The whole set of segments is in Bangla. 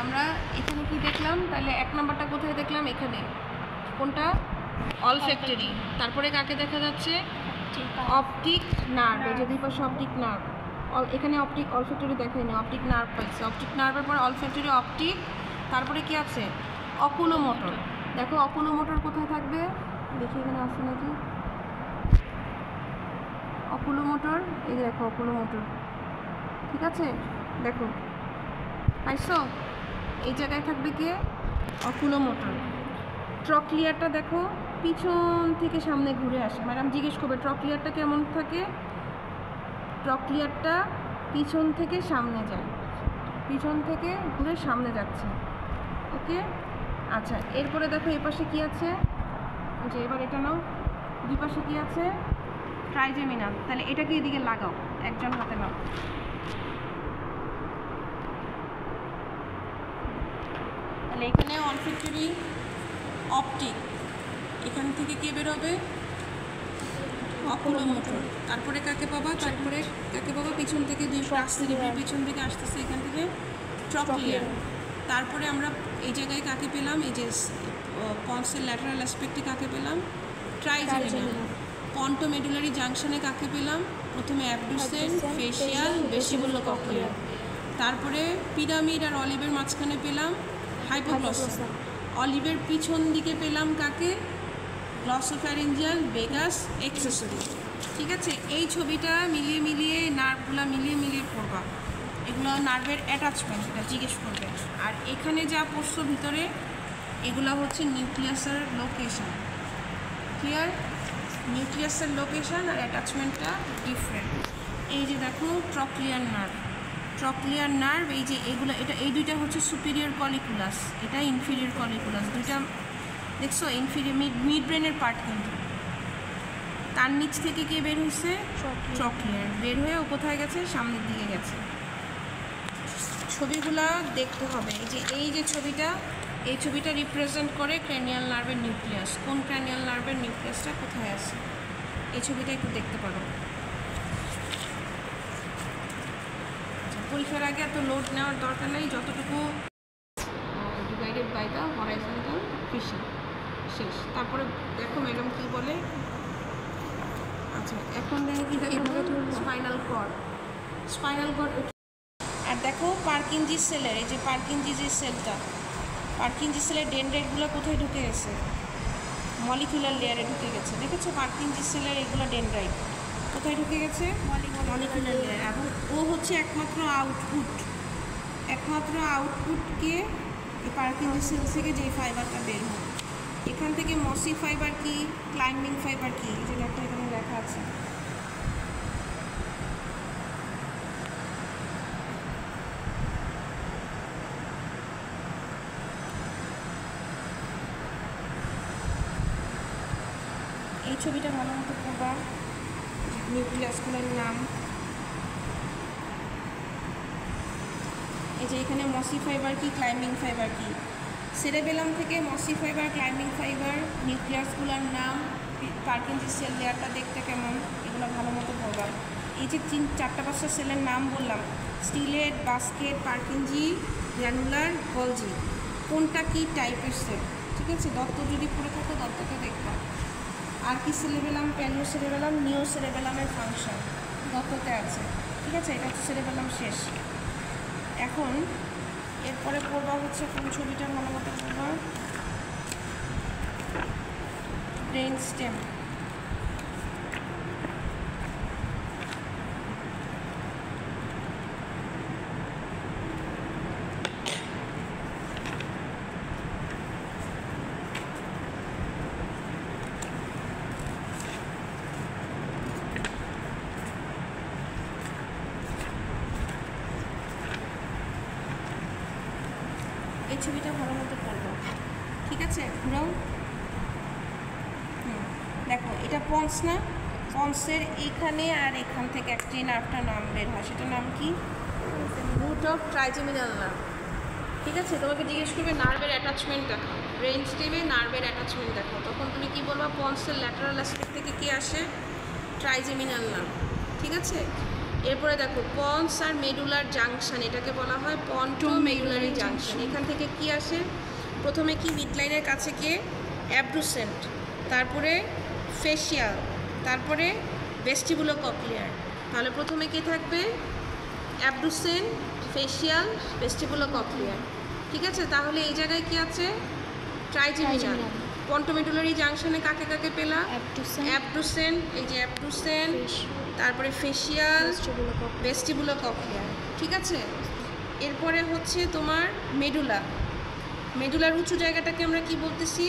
আমরা এখানে কি দেখলাম? তাহলে 1 নাম্বারটা কোথায় দেখলাম? এখানে। কোনটা? অলফ্যাক্টরি। তারপরে কাকে দেখা যাচ্ছে? Optic nerve. এই যে দুই পাশে অপটিক নার্ভ। এখানে অপটিক অলফ্যাক্টরি দেখাই না, অপটিক নার্ভ পাইছে। অপটিক নার্ভের পর অলফ্যাক্টরি, অপটিক, তারপরে কি আছে? অকুলোমোটর। দেখো অকুলোমোটর কোথায় থাকবে? দেখি এখানে আছে নাকি অকুলোমোটর। এই দেখো অকুলোমোটর, ঠিক আছে? দেখো পাইছো? এই জায়গায় থাকবে কে? অকুলোমোটর। ট্রক্লিয়ারটা দেখো পিছন থেকে সামনে ঘুরে আসে। ম্যাডাম জিজ্ঞেস করবে ট্রক্লিয়ারটা কেমন থাকে? ট্রক্লিয়ারটা পিছন থেকে সামনে যায়, পিছন থেকে ঘুরে সামনে যাচ্ছে। ওকে, আচ্ছা। এরপরে দেখো এই পাশে কি আছে? যে এবার এটা নাও, দুই পাশে কি আছে? ট্রাইজেমিনাল। তাহলে এটাকে এদিকে লাগাও, একজন হাতে নাও। তাহলে এখানে অলফ্যাক্টরি, অপটিক, এখান থেকে কে বেরোবে? অকুলোমোটর। তারপরে কাকে পাবা? তারপরে কাকে পাবা? পিছন থেকে দুই আসতে দিবে, পিছন থেকে আসতেছে এখান থেকে ট্রক্লিয়ার। তারপরে আমরা এই জায়গায় কাকে পেলাম? এই যে পন্সের ল্যাটারাল অ্যাসপেক্টে কাকে পেলাম? ট্রাইজেমিনাল। পন্টোমেডুলারি জাংশনে কাকে পেলাম? প্রথমে অ্যাবডুসেন, ফেশিয়াল, ভেস্টিবুলোকক্লিয়ার। তারপরে পিরামিড আর অলিভের মাঝখানে পেলাম হাইপোগ্লসসাল। অলিভের পিছন দিকে পেলাম কাকে? Glossopharyngeal, vagus, accessory. ঠিক আছে, এই ছবিটা মিলিয়ে মিলিয়ে নার্ভগুলো মিলিয়ে মিলিয়ে পড়বা। এগুলো নার্ভের অ্যাটাচমেন্ট, এটা জিজ্ঞেস করবে। আর এখানে যা পড়ছো ভিতরে এগুলো হচ্ছে নিউক্লিয়াসের লোকেশন। ক্লিয়ার? নিউক্লিয়াসের লোকেশন আর অ্যাটাচমেন্টটা ডিফারেন্ট। এই যে দেখো ট্রক্লিয়ার নার্ভ, ট্রক্লিয়ার নার্ভ, এই যে এগুলো, এটা এই দুইটা হচ্ছে সুপিরিয়র কলিকুলাস, এটা ইনফিরিয়র কলিকুলাস। দুইটা দেখছো ইনফিরিয়র, মিড ব্রেনের পার্ট। কিন্তু তার নিচ থেকে কে বের হয়েছে? ট্রক্লিয়ার। বের হয়ে ও কোথায় গেছে? সামনের দিকে গেছে। ছবিগুলা দেখতে হবে। এই যে ছবিটা, এই ছবিটা রিপ্রেজেন্ট করে ক্র্যানিয়াল নার্ভের নিউক্লিয়াস। কোন ক্র্যানিয়াল নার্ভের নিউক্লিয়াসটা কোথায় আছে? এই ছবিটা একটু দেখতে পারো। পরীক্ষার আগে এত লোড নেওয়ার দরকার নেই, যতটুকু divided by the horizontal fissure, শেষ। তারপরে দেখো ম্যাডাম কি বলে। আচ্ছা, এখন দেখো কি দেখো? Spinal cord. Spinal cord. আর দেখো পার্কিনজি সেলের, এই যে পার্কিনজি যে সেলটা, পার্কিনজি সেলের ডেনড্রাইটগুলো কোথায় ঢুকে গেছে? মলিকুলার লেয়ারে ঢুকে গেছে। দেখেছো পার্কিনজি সেলের এগুলো ডেনড্রাইট কোথায় ঢুকে গেছে? Molecular layer. এবং ও হচ্ছে একমাত্র আউটপুট, একমাত্র আউটপুটকে এই পার্কিনজি সেল থেকে যেই ফাইবারটা বের হয়। এখান থেকে মসি ফাইবার কি, ক্লাইম্বিং ফাইবার কি, এই যে এখানে লেখা আছে। এই ছবিটা ভালো মতো পড়বা, নিউক্লিয়াসগুলোর নাম। এই যে এখানে মসি ফাইবার কি, ক্লাইম্বিং ফাইবার কি, সেরেবেলাম থেকে মসি ফাইবার, ক্লাইম্বিং ফাইবার, নিউক্লিয়াসগুলোর নাম, পার্কিনজি সেল লেয়ারটা দেখতে কেমন, এগুলো ভালো মতো পড়বা। এই যে 4-5টা সেলের নাম বললাম, স্টিলেট, বাস্কেট, পার্কিনজি, গ্র্যানুলার, গলজি, কোনটা কি টাইপের সেল। ঠিক আছে, দত্ত যদি পড়ে থাকো দত্তটা দেখবা। আর কি সেরেবেলাম? প্যানিও সেরেবেলাম, নিও সেরেবেলামের ফাংশন দত্ততে আছে। ঠিক আছে, এটা হচ্ছে সেরেবেলাম শেষ। এখন এরপরে পড়বা হচ্ছে কোন ছবিটা ভালো মতো পড়বা? Brain stem. এই ছবিটা ভালো মতো পড়বো। ঠিক আছে, ঘুরাও। দেখো এটা পন্স না? পন্সের এইখানে আর এখান থেকে একটি নার্ভটা নাম বের হয়, সেটার নাম কি? Root of trigeminal nerve. ঠিক আছে, তোমাকে জিজ্ঞেস করবে নার্ভের অ্যাটাচমেন্ট দেখো, ব্রেন স্টেমে নার্ভের অ্যাটাচমেন্ট দেখো, তখন তুমি কি বলবা? পন্সের ল্যাটারাল অ্যাসপেক্ট থেকে কি আসে? Trigeminal nerve. ঠিক আছে, এরপরে দেখো পন্স আর মেডুলার জাংশন, এটাকে বলা হয় পন্টোমেডুলারি জাংশন। এখান থেকে কি আসে? প্রথমে কি মিডলাইনের কাছে গিয়ে অ্যাবডুসেন্ট, তারপরে ফেশিয়াল, তারপরে ভেস্টিবুলোকক্লিয়ার। তাহলে প্রথমে কি থাকবে? Abducens, facial, vestibulocochlear. ঠিক আছে, তাহলে এই জায়গায় কি আছে? ট্রাইজেমিনাল। পন্টোমেডুলারি জাংশনে কাকে কাকে পেলা? অ্যাবডুসেন্ট, এই যে অ্যাবডুসেন্ট, তারপরে ফেশিয়াল, ভেস্টিবুলোকক্লিয়ার। ঠিক আছে, এরপরে হচ্ছে তোমার মেডুলা। মেডুলার উঁচু জায়গাটাকে আমরা কি বলতেছি?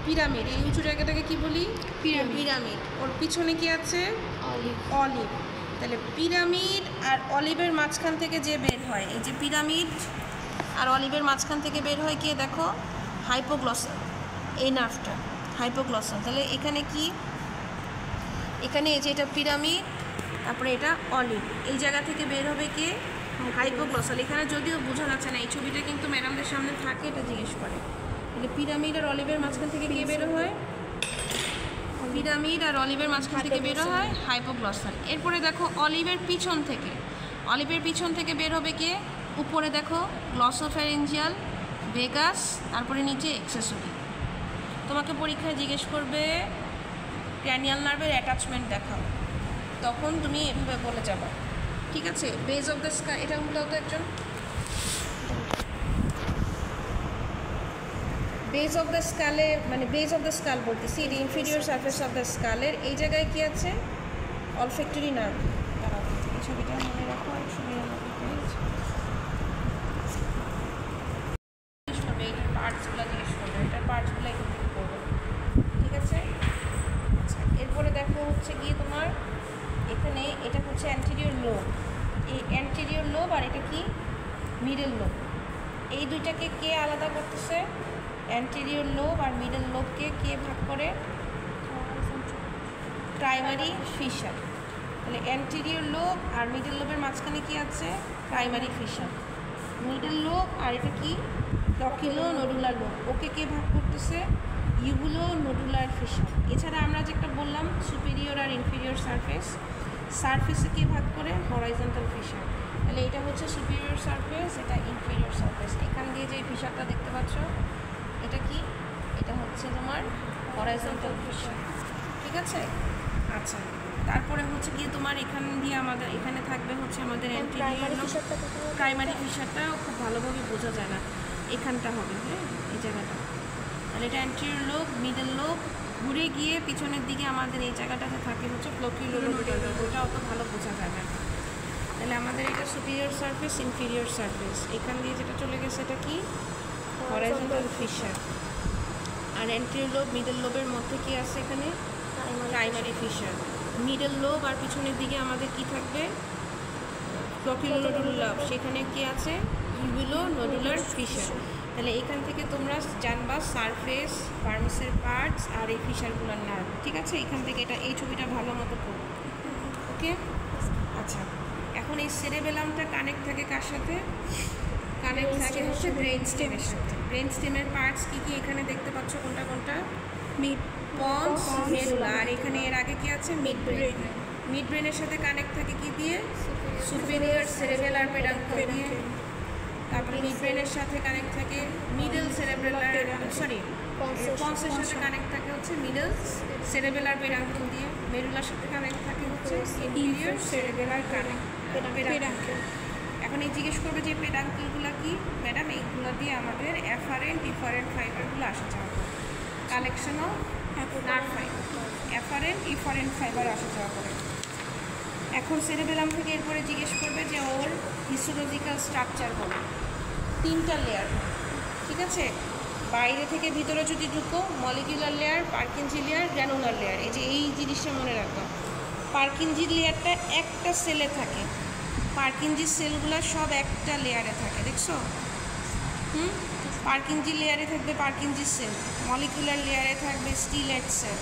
পিরামিড। এই উঁচু জায়গাটাকে কি বলি? পিরামিড। ওর পিছনে কি আছে? অলিভ। তাহলে পিরামিড আর অলিভের মাঝখান থেকে যে বের হয়, এই যে পিরামিড আর অলিভের মাঝখান থেকে বের হয় কে? দেখো, হাইপোগ্লসাল। এই নার্ভটা হাইপোগ্লসাল। তাহলে এখানে কি? এখানে এই যে এটা পিরামিড, তারপরে এটা অলিভ। এই জায়গা থেকে বের হবে কে? হাইপোগ্লসাল। এখানে যদিও বোঝা যাচ্ছে না, এই ছবিটা কিন্তু ম্যাডামদের সামনে থাকে, এটা জিজ্ঞেস করে। তাহলে পিরামিড আর অলিভের মাঝখান থেকে কে বের হয়? পিরামিড আর অলিভের মাঝখান থেকে বের হয় হাইপোগ্লসাল। এরপরে দেখো অলিভের পিছন থেকে, অলিভের পিছন থেকে বের হবে কে? উপরে দেখো গ্লসোফ্যারিঞ্জিয়াল, ভেগাস, তারপরে নিচে এক্সেসরি। তোমাকে পরীক্ষায় জিজ্ঞেস করবে ক্র্যানিয়াল নার্ভের অ্যাটাচমেন্ট দেখাও, তখন তুমি এভাবে বলে যাবে। ঠিক আছে, বেজ অফ দ্য স্কাল, এটা উল্টাও তো একজন। বেজ অফ দ্য স্কালে, মানে বেজ অফ দ্য স্কাল বলতেছি, এর ইনফিরিয়র সারফেস অফ দ্য স্কালের এই জায়গায় কি আছে? Olfactory nerve. এই ছবিটা মনে রাখো, এইটার পার্টসগুলো জিজ্ঞেস করবে, এটার পার্টসগুলো একটু করবে। ঠিক আছে, আচ্ছা। এরপরে দেখো হচ্ছে গিয়ে তোমার এখানে এটা হচ্ছে অ্যান্টেরিয়র লোব। এই অ্যান্টেরিয়র লোব আর এটা কি? Middle lobe. এই দুইটাকে কে আলাদা করতেছে? অ্যান্টেরিয়র লোব আর মিডল লোবকে কে ভাগ করে? Primary fissure. তাহলে অ্যান্টেরিয়র লোব আর মিডল লোবের মাঝখানে কি আছে? Primary fissure. মিডল লোব আর এটা কি? Flocculonodular lobe. ওকে কে ভাগ করতেছে? ইউগুলো নোডুলার ফিশার। এছাড়া আমরা যেটা বললাম সুপিরিয়র আর ইনফিরিয়র সারফেস, সারফেসে কে ভাগ করে? Horizontal fissure. তাহলে এটা হচ্ছে সুপিরিয়র সারফেস, এটা ইনফিরিয়র সারফেস। এখান দিয়ে যে ফিশারটা দেখতে পাচ্ছ, এটা কি? এটা হচ্ছে তোমার হরাইজন্টাল ফিশার। ঠিক আছে, আচ্ছা। তারপরে হচ্ছে গিয়ে তোমার এখান দিয়ে আমাদের এখানে থাকবে হচ্ছে আমাদের অ্যান্টেরিয়র লোব। প্রাইমারি ফিশারটা খুব ভালোভাবে বোঝা যায় না, এখানটা হবে, হ্যাঁ, এই জায়গাটা। তাহলে এটা অ্যান্টেরিয়র লোব, মিডল লোব, ঘুরে গিয়ে পিছনের দিকে আমাদের এই জায়গাটাতে থাকে হচ্ছে ফ্লোকিউলোনোডুলার লোব। ওটা অত ভালো বোঝা যায় না। তাহলে আমাদের এটা সুপিরিয়র সারফেস, ইনফিরিয়র সারফেস। এখান দিয়ে যেটা চলে গেছে এটা কি? Horizontal fissure. আর অ্যান্টেরিয়র লোব, মিডল লোবের মধ্যে কি আছে? এখানে প্রাইমারি ফিশার। মিডল লোব আর পিছনের দিকে আমাদের কি থাকবে? Flocculonodular lobe. সেখানে কি আছে? ইউগুলোনোডুলার ফিশার। তাহলে এখান থেকে তোমরা জানবা সারফেস, ভার্মিসের পার্টস আর এই ফিশারগুলোর নার্ভ। ঠিক আছে, এখান থেকে এটা এই ছবিটা ভালো মতো করো। ওকে, আচ্ছা। এখন এই সেরেবেলামটা কানেক্ট থাকে কার সাথে? কানেক্ট থাকে হচ্ছে ব্রেন স্টেমের সাথে। ব্রেন স্টেমের পার্টস কী কী এখানে দেখতে পাচ্ছ? কোনটা কোনটা? পন্স, মেডুলা, আর এখানে এর আগে কি আছে? Mid brain. মিড ব্রেনের সাথে কানেক্ট থাকে কি দিয়ে? সুপিরিয়র সেরেবেলার পেডাঙ্কল দিয়ে। তারপরে মিড ব্রেনের সাথে কানেক্ট থাকে মিডল সেরেবেলার, সরি, পন্সের সাথে কানেক্ট থাকে হচ্ছে মিডল সেরেবেলার পেডাঙ্কল দিয়ে। মেডুলার সাথে কানেক্ট থাকে হচ্ছে ইনফিরিয়র সেরেবেলার পেডাঙ্কল। এখন এই জিজ্ঞেস করবে যে পেডাঙ্কলগুলো কি? ম্যাডাম, এইগুলো দিয়ে আমাদের এফারেন্ট ইফারেন্ট ফাইবারগুলো আসা যাওয়া করে। Collection of nerve fibre, efferent efferent fibre আসা যাওয়া করে। এখন সেরেবেলাম থেকে এরপরে জিজ্ঞেস করবে যে ওর হিস্টোলজিক্যাল স্ট্রাকচার বলো। 3টা লেয়ার। ঠিক আছে, বাইরে থেকে ভিতরে যদি ঢুকো, molecular layer, Purkinje layer, granular layer. এই যে এই জিনিসটা মনে রাখো, পার্কিনজি লেয়ারটা একটা সেলে থাকে। পার্কিনজি সেলগুলো সব একটা লেয়ারে থাকে, দেখছো? পার্কিনজি লেয়ারে থাকবে পার্কিনজি সেল, মলিকুলার লেয়ারে থাকবে স্টিলেট সেল,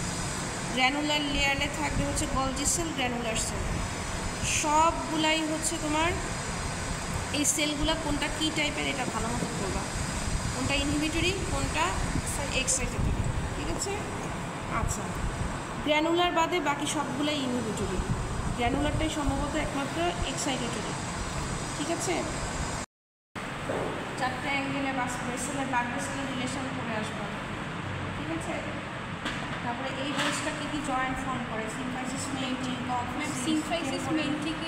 গ্র্যানুলার লেয়ারে থাকবে হচ্ছে গলজি সেল, গ্র্যানুলার সেল। সবগুলাই হচ্ছে তোমার এই সেলগুলো কোনটা কী টাইপের এটা ভালো মতো করবা, কোনটা ইনহিবিটরি, কোনটা এক্সাইটেটরি। ঠিক আছে, আচ্ছা। গ্র্যানুলার বাদে বাকি সবগুলাই ইনহিবিটরি। গ্র্যানুলারটাই সম্ভবত একমাত্র এক্সাইটেটরি। ঠিক আছে, 4টে অ্যাঙ্গেলে ভেসেলের ব্লাড ভেসেলের রিলেশন করে আসবো। ঠিক আছে, তারপরে এই ভেসটা কি কি জয়েন্ট ফর্ম করে? সিম্ফাইসিস মেইন, সিম্ফাইসিস মেইন থেকে